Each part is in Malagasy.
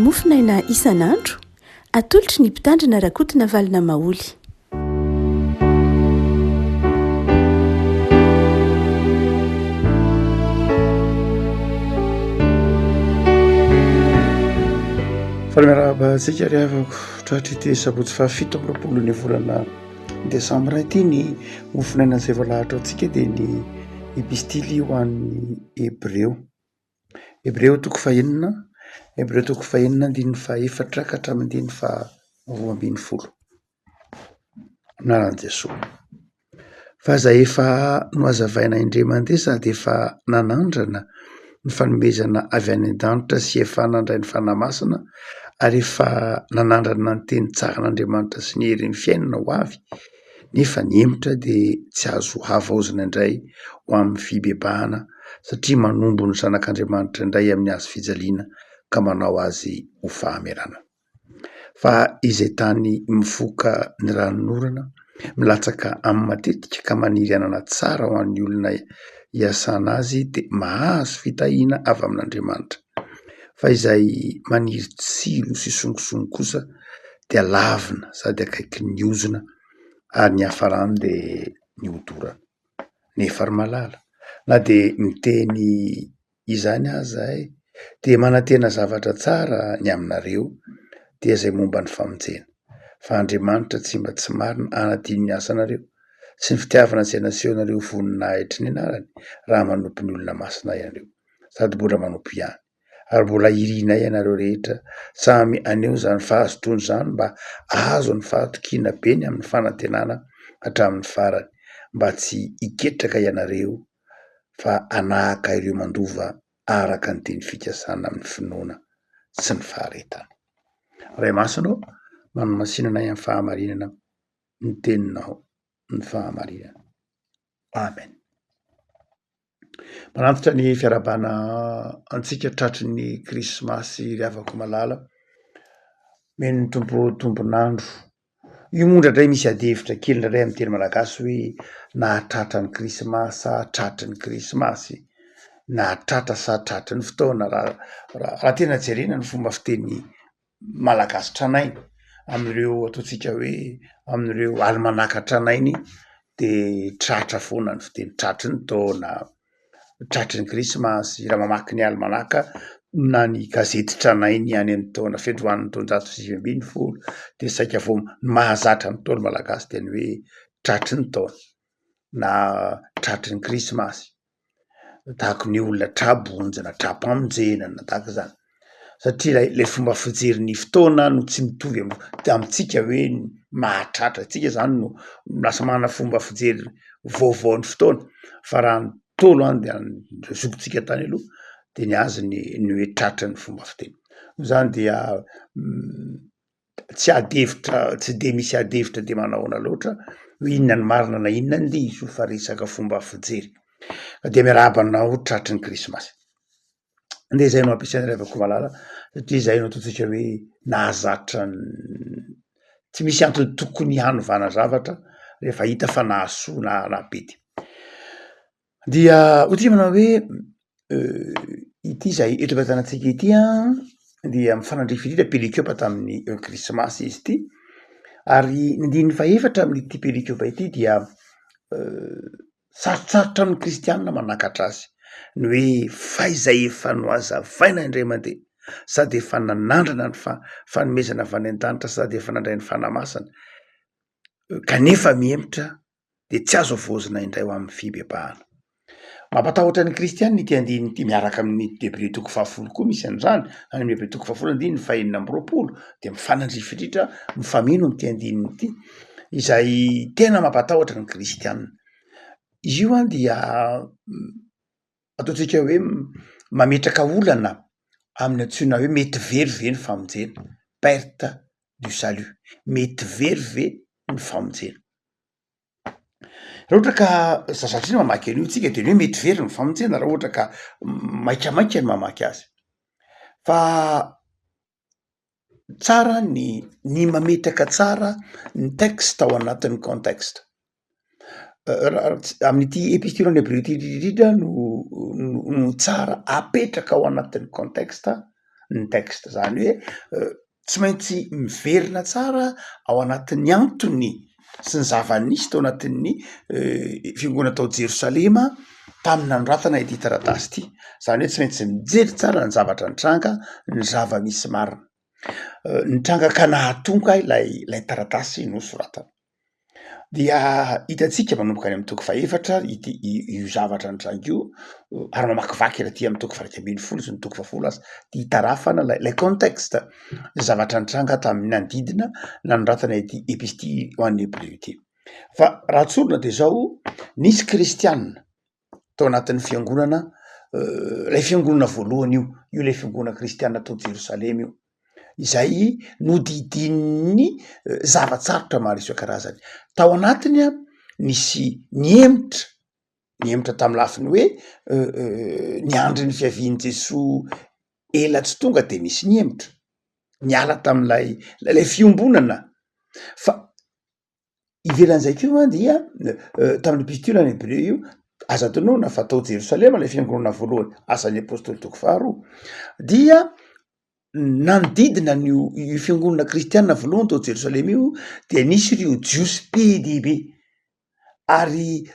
mofinaina isan'andro atolotry ny mpitandrina rakotina valina maoly. Miarabantsika riavako tratra ity sabotsy fahafito amby roapolo ny volana desambra ity ny mofinaina izay voalahatra antsika dia ny epistily ho an'ny Hebreo toko fahenina andininy fahaefatra ka hatramin'ny andininy roa ambin'ny folo. Anaran'i Jesosy. Fa izay efa nohazavaina indray mandeha sady efa nanandrana ny fanomezana avy any an-danitra sy efa nandray ny fanahy-masina ary efa nanandrana ny teny tsara n'Andriamanitra sy ny herin'ny fiainana ho avy, nefa ny emotra dia tsy azo havaozina indray ho amin'ny fibebahana satria manombo ny zanak'Andriamanitra indray amin'ny hazo fijaliana ka manao azy ho fahamerana. Fa izay tany mifoka ny ranon'orana milatsaka amin'ny matetika ka maniry anana tsara ho an'ny olona hiasana azy dia mahazo fitahiana avy amin'Andriamanitra. Fa izay maniry tsilo sy songisongy kosa dia lavina sady akaiky ny ozona ary ny hafarany dia ny hodorana. Nefa ary malala na dia miteny izany aza dia manantena zavatra tsara ny aminareo dia izay momba ny famonjena. Fa Andriamanitra tsy mba tsy marina hanadino ny asanareo sy ny fitiavana izay nasehonareo voninahitry ny anarany raha manompo ny olona masina ianareo sady mbola manompo ihany. Ary mbola iriana ianareo rehetra samy aneo izany fahazotoana izany mba azo ny fahatokiana beny amin'ny fanantenana hatramin'ny farany, mba tsy hiketraka ianareo fa hanahaka ireo mandova araka ny teny fikasana amin'ny finoana sy ny faharetana. Ray masinao manomasinana amin'ny fahamarinana ny teninao ny fahamarinana. Amen. Manantitra ny fiarabana antsika tratry ny krismasy riavako malala meno ny tombonandro. Io moa indraindray misy adihevitra kely indraindray amin'ny teny malagasy hoe nahatratra ny krismasy, tratry ny krismasy, nahatratra sa tratry ny fotoana. Raha tena jerena ny fomba fiteny malagasy tranainy amin'ireo ataontsika hoe amin'ireo alimanaka tranainy dia tratra foana ny fiteny tratry ny taona, tratry ny krismasy. Raha mamaky ny alimanaka na ny gazety tranainy any amin'ny taona fandroan'ny taonjato sy 2020 dia saika vao mahazatra ny taona malagasy dia ny hoe tratry ny taona na tratry ny krismasy, tahako ny olona trabonjana, trapamonjenana tahaka izany. Satria ilay fomba fijery ny fotoana no tsy mitovy amintsika hoe mahatratra. Tsika izany no lasa manana fomba fijery vaovao ny fotoana. Fa raha ny tolo dia ny zokintsika tany aloha dia ny azy ny hoe tratry ny fomba fiteny. Izany dia tsy adihevitra, tsy dia misy adihevitra dia manahoana loatra hoe inona ny marina na inona ny diso fa resaka fomba fijery. Dia miarabanao tratry ny krismasy. Dia izay no ampiasaina riavako malala satria izay no ataontsika hoe nahazatra tsy misy antony tokony hanovana zavatra rehefa hita fa nahasoa na nahapety. Dia hotia manao hoe ity izay eto ampitanantsika ity dia mifanandrify indrindra pelikopa tamin'ny krismasy izy ity. Ary nindininy fahaefatra amin'ity pelikopa ity dia sarotsarotra amin'ny kristianina manakatra azy ny hoe faizay efa nohazavaina indray mandeha sady efa nanandrana ny fanomezana avy any an-danitra sady efa nandray ny fanahy-masina kanefa miemotra dia tsy azo avoazina indray ho amin'ny fibebahana. Mampatahotra ny kristianina ity andininy ity miaraka amin'ny Hebreo toko 10 koa misy an'izany. Any amin'ny Hebreo toko 10 andininy 4:20 dia mifanandrify indrindra mifamino amin'ity andininy ity izay tena mampatahotra ny kristianina. Izy io dia ataontsika hoe mametraka olana amin'ny antsoina hoe mety very ve ny famonjena, perte du salut, mety very ve ny famonjena. Raha ohatra ka satria mamaky an'io tsika dia ny hoe mety very ny famonjena raha ohatra ka maikamaika ny mamaky azy. Fa tsara ny mametraka tsara ny texte ao anatin'ny contexte. Amin'ity epistily Hebreo ity indrindra no tsara apetraka ao anatin'ny contexte ny texte zany hoe tsy maintsy miverina tsara ao anatin'ny antony sy ny zava-nisy tao anatin'ny fiangonana tao Jerosalema taminy nanoratana ity taratasy ity, zany hoe tsy maintsy mijery tsara ny zavatra nitranga, ny zava-misy marina nitranga ka nahatonga ilay taratasy nosoratana. Dia hitantsika manomboka any amin'ny toko faefatra io zavatra nitranga io, ary mamakivaky raha ty amin'ny toko faha 11 sy ny toko 10 aza ty hitarafana lay contexte zavatra nitranga tamin'ny andidina nanoratana ity episty ho an'ny Hébreu ity. Fa raha tsorona de zao, nisy kristianina tao anatin'ny fiangonana, lay fiangonana voalohany io lay fiangonana kristianina tao Jerosalema io, izay nodidin'ny zavatsarotra maro isan-karazany. Tao anatiny nisy niemitra tamin'ny lafiny hoe niandry ny fiavian'i Jesoa ela tsy tonga de misy niemitra niala tam'lay fiombonana. Fa ivelan'izay keo dia tamin'ny epistule any Hébreu io aza antonoana fa tao Jerosalema lay fiangonana voalohany, Asan'ny Apôstôly toko 2 dia nanodidina io fiangonana kristianina voalohany tao Jerosalema io dia nisy ireo jiosy be dia be, ary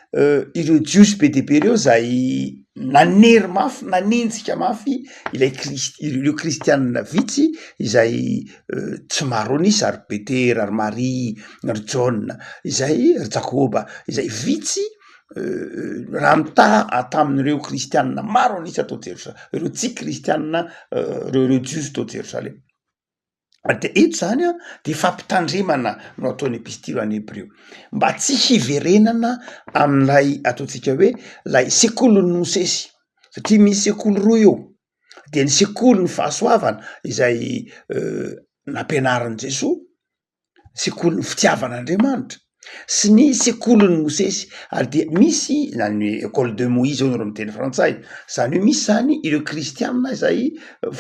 ireo jiosy be dia be reo zay nanery mafy, nanenjika mafy ireo kristianina vitsy izay tsy maro anisy, ary Petera, ary Marie, ary Jauna, izay ry Jakoba, izay vitsy raha mitaha tamin'ireo kristianina maro anisy atao Jerosalema, ireo tsy kristianina reo jiosy tao Jerosalema. De eto zany de fampitandremana no ataon'ny epistily any Hébreu mba tsy hiverenana amin'ilay ataontsika hoe lay sekolon'ny Mosesy, satria misy sekoly roa eo, de ny sekolon'ny fahasoavana izay nampianaran'i Jesoa, sekolon'ny fitiavan'Andriamanitra, sy ny sekolon'ny Mosesy. Ary de misy nany école de Moïse eo miteny frantsay, zany hoe misy zany ireo kristianina izay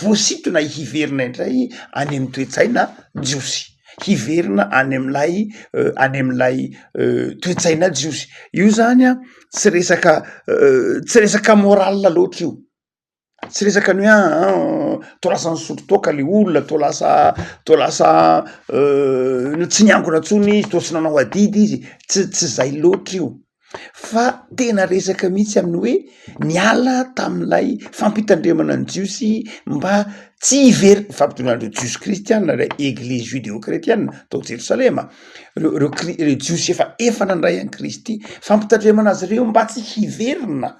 voasitona hiverina indray any amin'ny toetsaina jiosy, hiverina any amin'lay toetsaina jiosy. Io zany tsy resaka moral loatra io, tsy resaka ny hoe to lasa nisotro toaka le olona, to lasa tsy niangona tsony izy, to tsy nanao adidy izy, tsy zay loatra io. Fa tena resaka mihitsy amin'ny hoe niala tam'ilay fampitandremana ny jiosy mba tsy hivery fampitandremana jiosy kristianina, lay église judéo-chrétienne tao Jerosalema, reo jiosy efa nandray an'i Kristy, fampitandremana azy reo mba tsy hiverina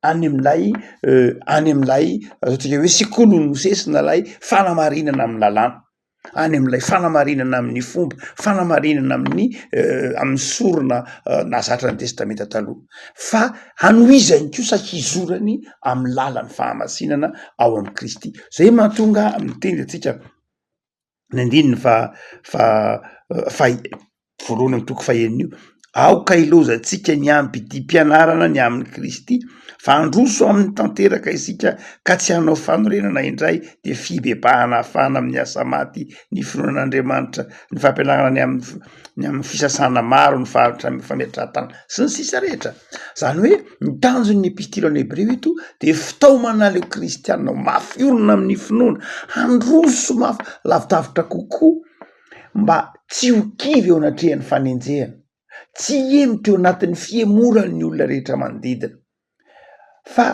any amin'ilay ataontsika hoe sekolon'ny Mosesy na lay fanamarinana amin'ny lalàna, any amin'ilay fanamarinana amin'ny fomba, fanamarinana amin'ny sorona nahazatra ny testamenta taloha, fa hanohizany kosa hizorany amin'ny lalan'ny fahamasinana ao amin'ny Kristy. Zay mahatonga amin'ny teny atsika ny andininy fa voalohany amin'ny toko fahenina io, aoka ilozantsika ny ampy mpianarana ny amin'ny Kristy, fa androso amin'ny tanteraka isika ka tsy hanao fanorenana indray de fibebahana hafana amin'ny asa maty ny finoan'Andriamanitra, ny fampianarana ny amin'ny fisasana maro, ny fametrahatana sy ny sisa rehetra. Zany hoe ny tanjon'ny epistily any Hébreu eto de fitaomana leo kristianina mafy olona amin'ny finoana, handroso mafy lavitavitra kokoa mba tsy ho kivy eo anatrehan'ny fanenjehana, tsy hiemotra eo anatin'ny fiemoran'ny olona rehetra manodidina, fa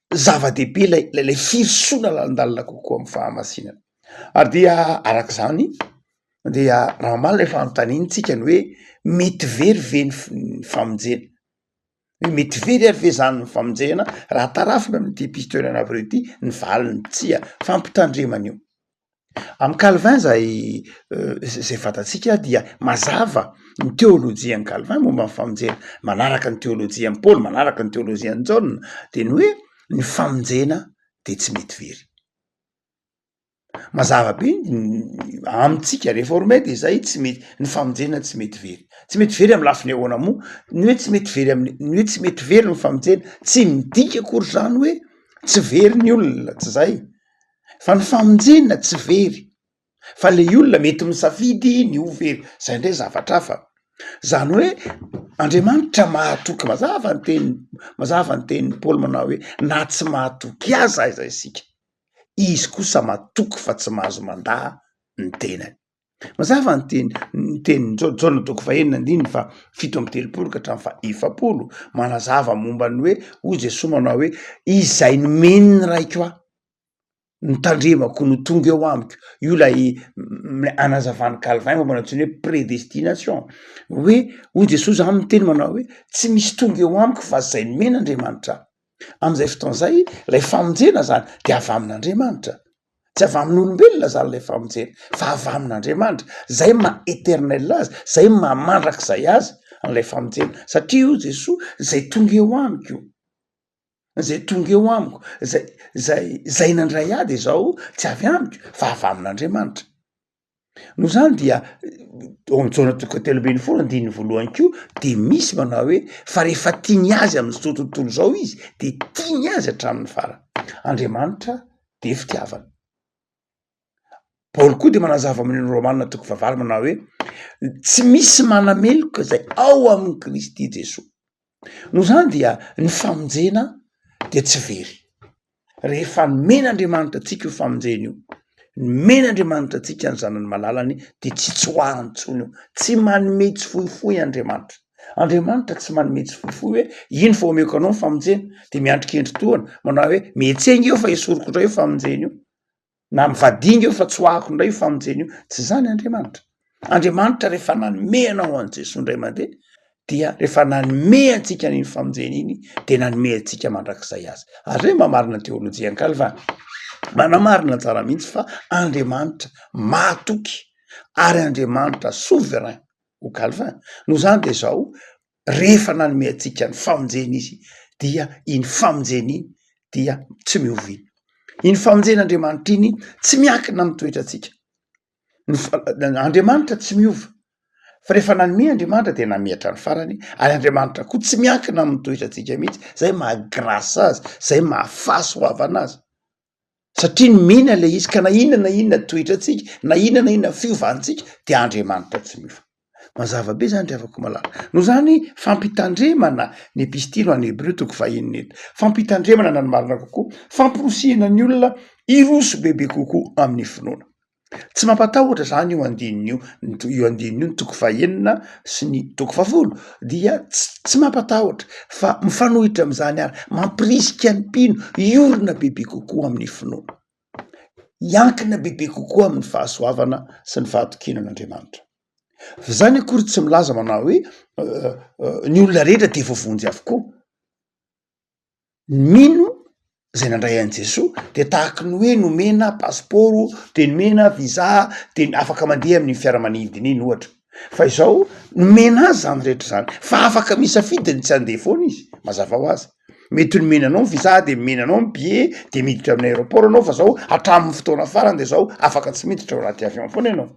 zava-dehibe lay firosoana landalina kokoa amin'ny fahamasinana. Ary dia arak'izany dia raha mamaly efa anontaniantsika ny hoe mety very ve ny famonjena, mety very ary ve zany ny famonjena raha tarafina amin'ity epistole any Hébreu ity ny valiny tsia fampitandremana io. Amin'ny Calvin zay fantatsika dia mazava ny teolojian'ny Calvin momba ny famonjena, manaraka ny teolojian'ny Paul, manaraka ny teolojian'ny John, de ny hoe ny famonjena de tsy mety very. Mazava be amintsika réformé de zay tsy mety, ny famonjena tsy mety very. Tsy mety very amin'ny lafiny ahoana moa? Ny hoe tsy mety very ny hoe tsy mety very ny famonjena, tsy midika akory zany hoe tsy very ny olona, tsy zay. Fa ny famonjena tsy very, fa le olona mety misafidy ny ho very, zay ndray zavatra hafa. Zany hoe Andriamanitra mahatoky, mazava ny tenin'ny Paul manao hoe na tsy mahatoky aza isika, izy kosa matoky fa tsy mahazo mandaha ny tenany. Mazava ny teny Jaona toko fahenina andininy fa 7:30 ka hatramin'ny fa 9 manazava mombany hoe o Jesosy manao hoe izay nomeniny raiko aho ny tandremako no tonga eo amiko. Io lay anazavany Calvin momba antsoiny hoe prédestination, hoe o Jesosy amin'ny teny manao hoe tsy misy tonga eo amiko fa zay nomen'Andriamanitra. Am'izay fotoana zay lay famonjena zany de avy amin'Andriamanitra, tsy avy amin'olombelona zany lay famonjena fa avy amin'Andriamanitra. Zay maha éternel azy, zay maha mandrakizay azy an'lay famonjena, satria io Jesosy zay tonga eo amiko io, zay tonga eo amiko, zay nandray ady zao tsy avy amiko fa avy amin'Andriamanitra. No zany dia Jaona toko 3:20 ko de misy manao hoe fa rehefa tiany azy am'zao tontolo zao izy de tiany azy hatramin'ny farany. Andriamanitra de fitiavana. Paoly koa de manazava amin'ny Romanina toko 9 manao hoe tsy misy manameloka zay ao amin'ny Kristy Jesosy. No zany dia ny famonjena de tsy very. Rehefa nomen'Andriamanitra atsika io famonjena io, nomen'Andriamanitra atsika ny zanany malalany de tsy tsoahany tsony io, tsy manome tsifoifoy Andriamanitra. Andriamanitra tsy manome tsifoifoy hoe ino fa omeko anao ny famonjena de miandrikendry toana manao hoe mietsenga eo fa esoriko indray io famonjena io, na mivadinga eo fa tsoahako indray io famonjena io. Tsy zany Andriamanitra. Andriamanitra rehefa nanome anao an Jesosy indray mandeha dia rehefa nanome antsika n'iny famonjena iny de nanome antsika mandrakizay azy. Ary hoe mamarina teolojia Calvin, manamarina tsara mihitsy fa Andriamanitra mahatoky ary Andriamanitra souverain ho Calvin. No zany de zao rehefa nanome antsika ny famonjena izy dia iny famonjena iny dia tsy mioviny. Iny famonjen'Andriamanitra iny tsy miankina amin'ny toetratsika. Andriamanitra tsy miova. Fa rehefa nanome Andriamanitra de nanome hatrany farany, ary Andriamanitra koa tsy miankina amin'ny toetratsika mihitsy. Zay mahagrasa azy, zay mahafahasoavana azy. Satria nomena le izy ka na inona toetratsika, na inona fiovantsika de Andriamanitra tsy miova. Mazava be zany afaka malala. No zany fampitandremana ny epistily ho an'ny Hébreux toko 5 fampitandremana na ny marina kokoa, famporosiana ny olona iroso bebe kokoa amin'ny finoana. Tsy mampatahotra zany io andininy io andininy io toko 5 sy ny toko 10 dia tsy mampatahotra fa mifanohitra am'zany ary mampirisika ny mpino iorona bebe kokoa amin'ny finoana, iankina bebe kokoa amin'ny fahasoavana sy ny fahatokinan'Andriamanitra. Zany akory tsy milaza manao hoe ny olona rehetra de voavonjy avokoa. Mino zay nandray an Jesosy de tahaka ny hoe nomena pasiporo, de nomena visa, de afaka mandeha amin'ny fiaramanidina iny ohatra. Fa izao nomena azy zany rehetra zany, fa afaka misafidiny tsy andeha foana izy, mazava ho azy. Mety nomena anao visa de nomena anao ny billet de miditra amin'ny aéroport anao fa zao hatramin'ny fotoana farany de zao afaka tsy miditra ao anaty avion foana ianao.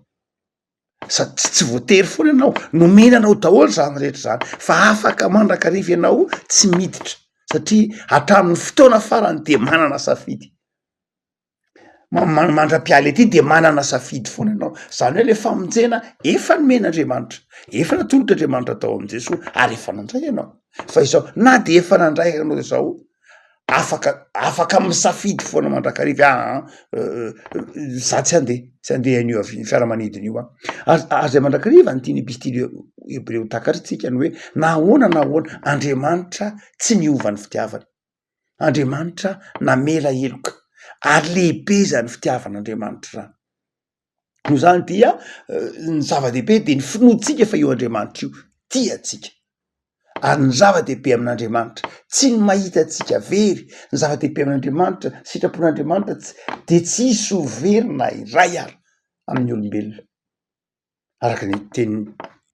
Sady tsy voatery foana ianao, nomena anao daholo zany rehetra zany fa afaka mandrakariva ianao tsy miditra satria hatramin'ny fotoana farany de manana safidy. Mandra-pialy aty de manana safidy foana ianao. Zany hoe le famonjena efa nomen'Andriamanitra, efa natolotr'Andriamanitra tao am' Jesosy ary efa nandray ianao. Fa izao na de efa nandray ianao zao afaka misafidy foana mandrakariva za tsy andeha an'io fiaramanidina io ary zay mandrakariva nytiany epistily Hébreux takaritsika ny hoe nahoana Andriamanitra tsy niova ny fitiavana. Andriamanitra namela eloka ary lehibe zany fitiavan'Andriamanitra zany. No zany dia ny zava-dehibe de ny finoantsika fa io Andriamanitra io tiatsika. Ary ny zava-dehibe amin'Andriamanitra tsy ny mahita atsika very, ny zava-dehibe amin'Andriamanitra, sitrapon'Andriamanitra de tsy hisy ho verina iray ary amin'ny olombelona. Araka ny teny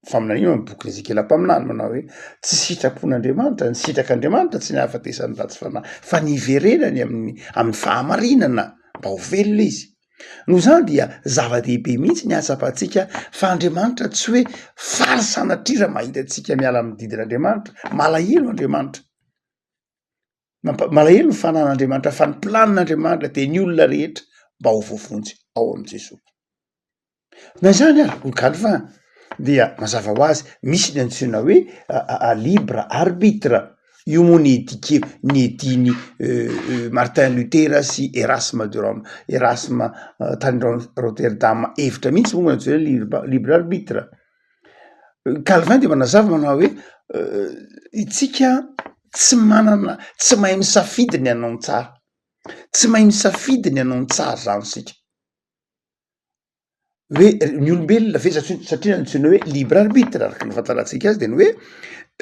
faminaniana amin'ny boky Ezekela mpaminany manao hoe tsy sitrapon'Andriamanitra, ny sitrak'Andriamanitra tsy ny hahafatesany ratsy fanahy fa ny iverenany amin'ny fahamarinana mba ho velona izy. No zany dia zava-dehibe mihitsy ny atsapatsika fa Andriamanitra tsy hoe faly sanatria raha mahita atsika miala amin'ny didin'Andriamanitra. Malahelo Andriamanitra, malahelo ny fanan'Andriamanitra fa ny planin'Andriamanitra de ny olona rehetra mba ho voavonjy ao am' Jesosy. Na zany ary ho Calvin dia mazava ho azy misy ny antsoina hoe libre arbitre io moa nediny Martin Luther sy Erasme de Rome. Erasme tany Rotterdam hevitra mihitsy moa manao libre arbitre. Calvin de manazava manao hoe itsika tsy mahay misafidy ny anao ny tsara, tsy mahay misafidy ny anao ny tsara zany sika hoe ny olombelona ve satria nantsoina hoe libre arbitre araka ny fantaratsika azy de ny hoe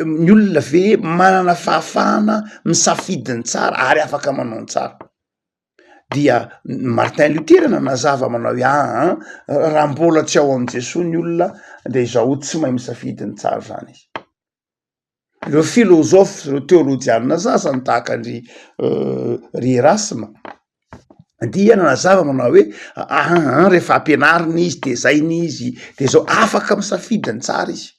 ny olona ve manana fahafahana misafidy ny tsara ary afaka manao ny tsara. Dia Martin Luther nanazava manao hoe raha mbola tsy ao am Jesosy ny olona de zao tsy mahay misafidy ny tsara zany izy. Ireo filôzôfy ireo teôlôjianina sasany tahaka ry Erasme dia nanazava manao hoe rehefa ampianariny izy de zainy izy de zao afaka misafidy ny tsara izy.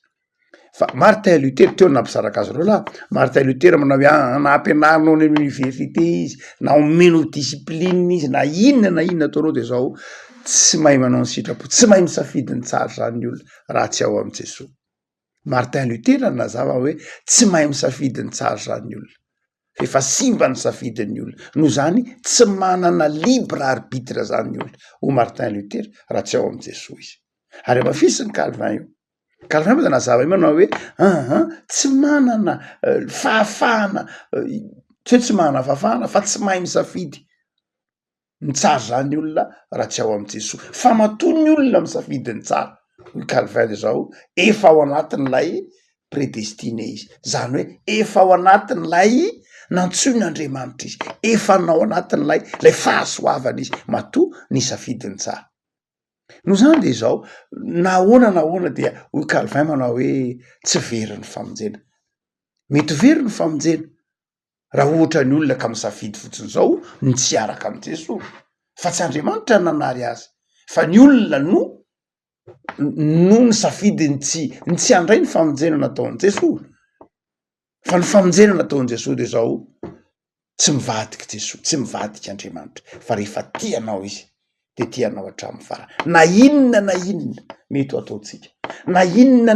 Fa Martin Luther teo nampisaraka azy reo lahy. Martin Luther manao hoe na ampianarinao any université izy na omenao discipline izy na inona ataonao de zao tsy mahay manao ny sitrapo, tsy mahay misafidy ny tsara zany ny olona raha tsy ao am Jesosy. Martin Luther nanazava hoe tsy mahay misafidy ny tsara zany ny olona, efa simba ny safidin'ny olona, noho zany tsy manana libre arbitre zany ny olona ho Martin Luther raha tsy ao am Jesosy izy. Ary mafisy ny Calvin io. Calvin moa nanazava manao hoe tsy manana fahafahana, tsy hoe tsy manana fahafahana fa tsy mahay misafidy ny tsara zany olona raha tsy ao am Jesosy. Fa matoa ny olona misafidy ny tsara. Calvin de zao efa ao anatin'lay prédestiné izy, zany hoe efa ao anatin'lay nantsoin'Andriamanitra izy, efa nao anatin'lay fahasoavana izy, matoa ny safidy ny tsara. No zany de zao nahoana dia hoy Calvin manao hoe tsy very ny famonjena. Mety very ny famonjena raha ohatra ny olona ka misafidy fotsiny zao ny tsy araka am Jesosy, fa tsy Andriamanitra nanary azy, fa ny olona no ny safidy ny tsy andray ny famonjena nataon Jesosy. Fa ny famonjena nataon Jesosy de zao tsy mivadiky Jesosy, tsy mivadiky Andriamanitra, fa rehefa tianao izy de tianao hatramin'ny farany. Na inona mety ho ataotsika, na inona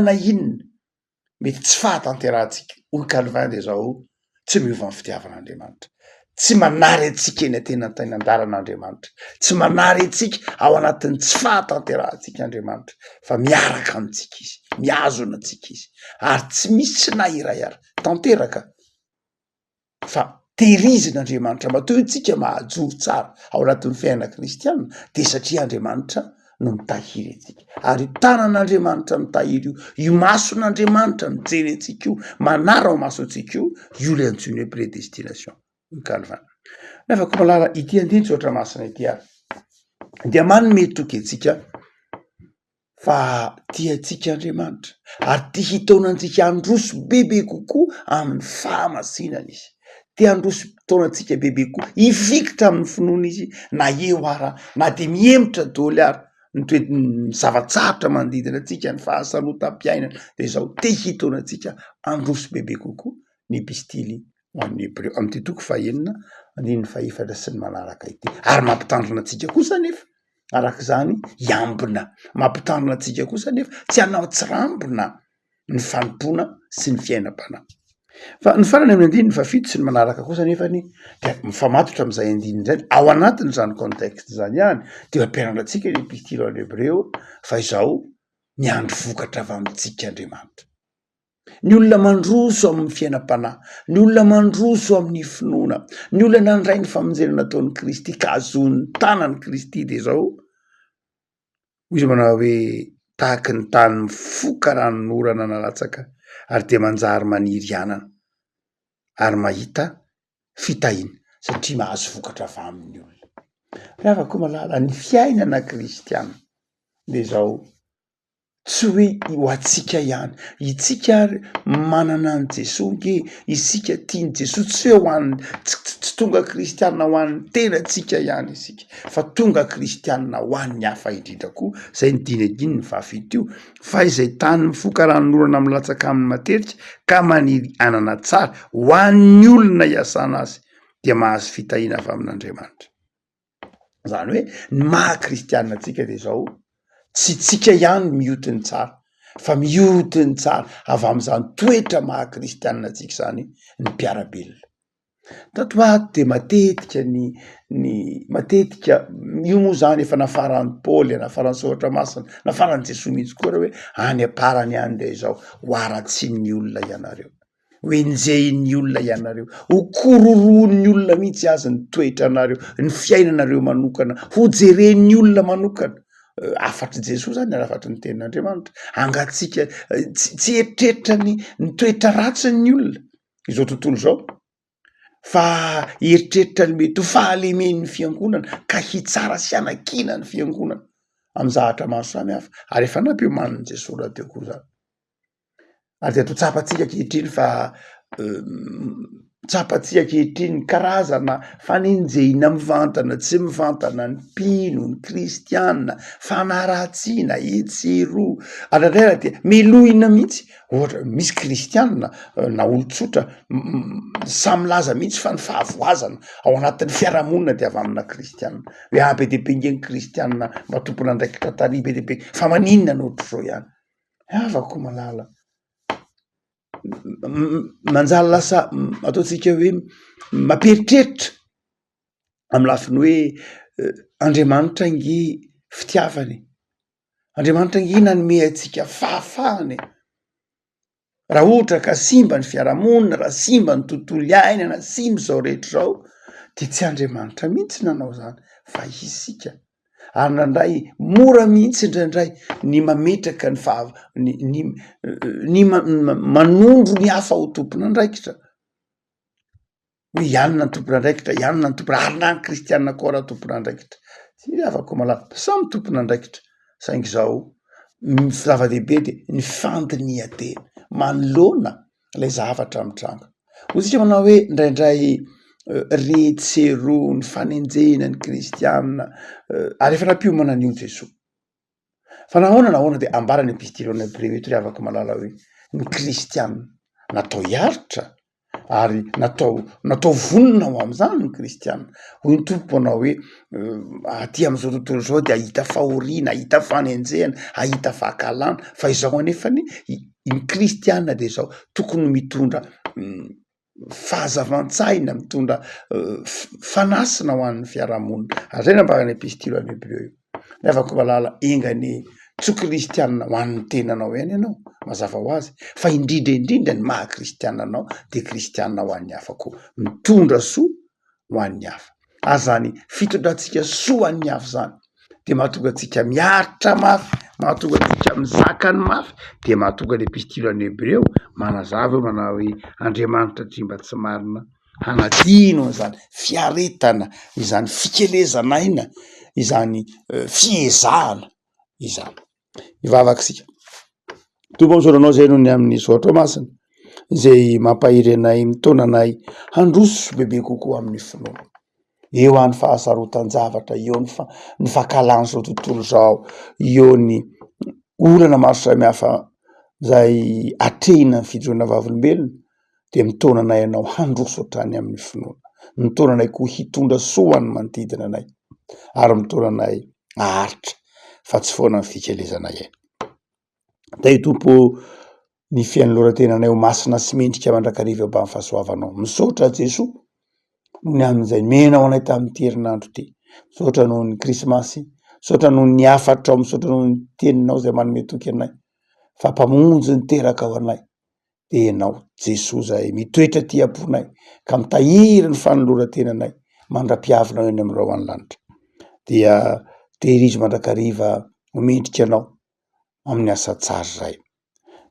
mety tsy fahatanterantsika. Hoy Calvin de zao tsy miova ny fitiavan'Andriamanitra, tsy manary atsika eny teny andaran'Andriamanitra, tsy manary atsika ao anatin'ny tsy fahatanterantsika Andriamanitra, fa miaraka amitsika izy, miazona atsika izy, ary tsy misy tsy nahiray ary tanteraka fa tehirizin'Andriamanitra matoa itsika mahajoro tsara ao anatin'ny fiainana kristianina de satria Andriamanitra no mitahiry atsika, ary tanan'Andriamanitra mitahiry io mason'Andriamanitra mijery atsika io, manara ao maso atsika io le antsoiny hoe prédestination. Calvin nefa ko malala ity andinitsy ohatra masina ity ary dia manome toky atsika fa tiatsika Andriamanitra ary tia hitaonantsika androso bebe kokoa amin'ny fahamasinana izy, tia androso taonantsika bebe koa ifikitra amin'ny finoana izy, na eo ara na de miemotra daholo ary ny zavatsarotra manodidina atsika, ny fahasarotam-piainana de zao tia hitaonantsika androso bebe kokoa ny epistily ho an'ny Hebreo am'ty toko fahenina andininy faefatra sy ny manaraka ity. Ary mampitandrina atsika kosa nefa arak'izany iambina, mampitandrina atsika kosa nefa tsy hanao tsirambina ny fanompona sy ny fiainam-panahy. Fa ny farany amin'ny andininy fafito sy ny manaraka kosa nefany de mifamatotra am'izay andininy zany ao anatin'izany contexte zany ihany de ampianatra atsika ny epistily ho an'ny Hebreo fa izao miandry vokatra avy amitsika Andriamanitra. Ny olona mandroso amin'ny fiainam-panahy, ny olona mandroso amin'ny finoana, ny olona nandray ny famonjena nataon'ny Kristy ka azon'ny tanan'ny Kristy de zao izy manao hoe tahaky ny tany mifoka ranon'orana nalatsaka ary de manjary maniry anana ary mahita fitahina satria mahazo vokatra avy amin'ny olona. Rehefa koa malala ny fiainana kristiana de zao tsy hoe ho atsika ihany, itsika manana an Jesosy, isika tiany Jesosy, tsy hoe ho an'ny tsy tonga kristianina ho an'ny tenatsika ihany isika, fa tonga kristianina ho an'ny hafa indrindra koa, zay ny dinadiny ny fahafito io, fa izay tany mifoka ranon'orana milatsaka amin'ny matetika ka maniry anana tsara ho an'ny olona iasana azy dia mahazo fitahina avy amin'Andriamanitra. Zany hoe ny maha kristianina atsika de zao tsy tsika ihany miotiny tsara, fa miodiny tsara avy amin'izany toetra maha-kristianina antsika zany ny mpiarabelona. Tatoato de matetika io moa zany efa nafarany Paoly, nafarany Soratra Masina, nafarany Jesosy mihitsy koa raha hoe any aparany any de zao hoaratsin'ny olona ianareo, hoenjehin'ny olona ianareo, hokororoan'ny olona mihitsy azy ny toetra anareo, ny fiainanareo manokana, hojeren'ny olona manokana. Afatry Jesosy zany afatry ny tenin'Andriamanitra, angatsika tsy eritreritra ny toetra ratsin'ny olona izao tontolo zao, fa eritreritra ny mety ho fahalemen'ny fiangonana ka hitsara sy hanakina ny fiangonana amin'ny zavatra maro samihafa, ary efa nampihoman'ny Jesosy raha teo koa zany. Ary de atao tsapatsika ankehitriny fa tsapatsika ankehitriny ny karazana fanenjehina mivantana, tsy mivantana, ny mpino, ny kristianina, fanaratsiana, etsero, andraindray de melohina mihitsy. Ohatra misy kristianina na olon-tsotra samy laza mihitsy fa ny fahavoazana ao anatin'ny fiarahamonina de avy amina kristianina, hoe be deaibe ingeny kristianina mba tompona andraikitra tary be deaibe, fa maninona nohatr' zao ihany. Afaka malala manjary lasa ataotsika hoe mamperitreritra amin'ny lafiny hoe Andriamanitra nge fitiavany, Andriamanitra nge nanome antsika fahafahany. Raha ohatra ka simba ny fiarahamonina, raha simba ny tontolo iainana, simba zao rehetra zao, de tsy Andriamanitra mihitsy nanao zany fa isika. Ary nandray mora mihitsy indraindray ny mametraka ny manondro ny hafa ho tompon'andraikitra, hoe ianona ny tompon'andraikitra, ianona ny tompona, ary na ny kristianina koa raha tompon'andraikitra, tsy afaka malala samy tompon'andraikitra. Saingy zao zava-dehibe de ny fandinihan-tena manoloana ilay zavatra mitranga. Hoy manao hoe indraindray retsero ny fanenjena ny kristianina, ary efa nampiomana an'io Jesosy. Fa nahoana de ambarany epistilona breveto afaka malala hoe ny kristianina natao hiaritra ary natao vonona ho am'izany ny kristianina. Hoy ny tompo anao hoe aty am'izao tontolo zao de ahita fahoriana, ahita fanenjehana, ahita fahakalana, fa izao anefany ny kristianina de zao tokony mitondra fahazavan-tsaina, mitondra fanasina ho an'ny fiarahamonina. Ary zay nambarany epistilo any Hebreo io. Afaka malala engany tsy kristianina ho an'ny tenanao ihany ianao mazava ho azy, fa indrindra ny maha kristianina anao de kristianina ho an'ny hafa koa, mitondra soa ho an'ny hafa. Ary zany fitondrantsika soa an'ny hafa zany de mahatonga antsika miaritra mafy, mahatonga antsika mizaka ny mafy, de mahatonga ny epistilo any Hebreo manazava manao hoe Andriamanitra ndrimba tsy marina hanadino izany fiaretana, izany fikelezanaina, izany fiezahana izany. Ivavakisika tombo am'zoranao zay noho ny amin'ny Soratra Masina izay mampahiry anay, mitona anay handroso bebe kokoa amin'ny finoana, eo any fahasarotan-javatra, eo ny fahakalany zao tontolo zao, eo ny olana maro samihafa zay atrehina ny fijoroana vavolombelona, de mitona anay anao handroso hatrany amin'ny finoana, mitona anay koa hitondra soa ny manodidina anay, ary mitona anay aharitra fa tsy foana ny fikelezanay ihany. Tay tompo ny fiain'ny loratenanay ho masina sy mendrika mandrakariva eo ambany fahasoavanao. Misaotra Jesosy noho ny amin'izay menao anay tamin'ity herinandro ty, misaotra noho ny krismasy, misaotra noho ny afatrao, misaotra noho ny teninao zay manome toky anay, fa mpamonjy niteraka ao anay de ianao Jesosy zay mitoetra ty amponay ka mitahiry ny fanoloran-tenanay mandra-piavinao eny amin'irao any lanitra, dia tehirizy mandrakariva homendrika anao amin'ny asa tsara zay.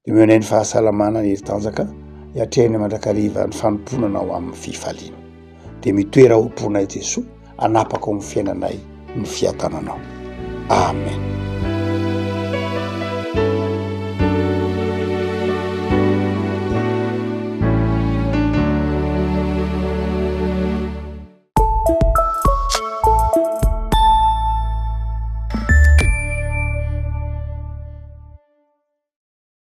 De mionay ny fahasalamana ny heri-tanjaka hiatrehany mandrakariva ny fanomponanao amin'ny fifaliana, de mitoera ho ponay Jesosy anapaka ao amin'ny fiainanay ny fiatananao. Amen.